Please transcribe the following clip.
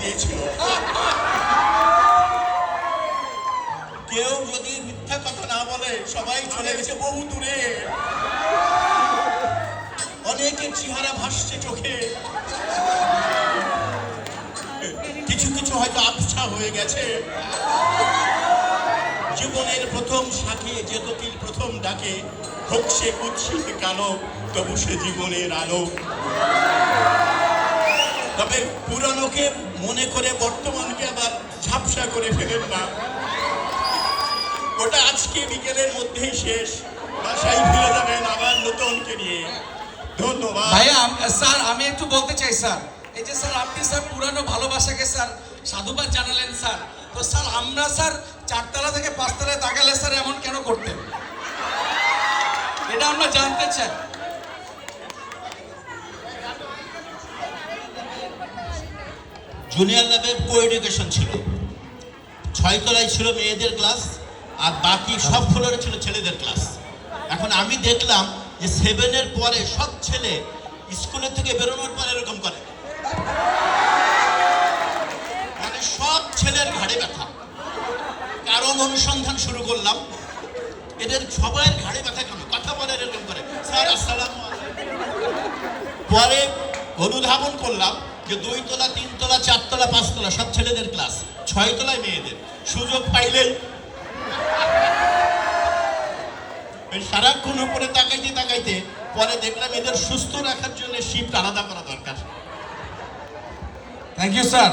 দিয়েছিল। কেউ যদি মিথ্যা কথা না বলে, সবাই চলে গেছে বহু দূরে। অনেকের চেহারা ভাসছে চোখে, কিছু কিছু হয়তো আবছা হয়ে গেছে। জীবনের প্রথম শাখে যে কোকিল প্রথম ডাকে, হোক সে কুৎসিত কালো, তবু সে জীবনের আলো। তবে পুরানোকে মনে করে বর্তমানকে আবার ঝাপসা করে ফেলেন না। ওটা আজকে বিকেলের মধ্যেই শেষ, বাসায় ফিরে যাবেন আবার নতুনকে নিয়ে। ধন্যবাদ ভাইয়া। স্যার আমি একটু বলতে চাই স্যার, এই যে স্যার আপনি স্যার পুরানো ভালোবাসাকে স্যার সাধুবাদ জানালেন স্যার, তো স্যার আমরা স্যার 4তলা থেকে 5তলায় তাকালে স্যার এমন কেন করতেন, এটা আমরা জানতে চাই। জুনিয়র ল্যাবে কো এডুকেশন ছিল, 6 তলায় ছিল মেয়েদের ক্লাস, আর বাকি সব ফ্লোরে ছিল ছেলেদের ক্লাস। এখন আমি দেখলাম যে 7-এর পরে সব ছেলে স্কুলের থেকে বেরোনোর পর এরকম করে, মানে সব ছেলের ঘাড়ে ব্যথা। কারণ অনুসন্ধান শুরু করলাম, এদের সবার ঘাড়ে ব্যথা কেন, কথা বলে এরকম করে, স্যার আসসালামু আলাইকুম। পরে অনুধাবন করলাম যে 2 তলা 3 তলা 4 তলা 5 তলা সব ছেলেদের ক্লাস, 6 তলায় মেয়েদের। সুযোগ পাইলেই সারাক্ষণ উপরে তাকাইতে তাকাইতে পরে দেখলাম এদের সুস্থ রাখার জন্য শিফট আলাদা করা দরকার। Thank you sir.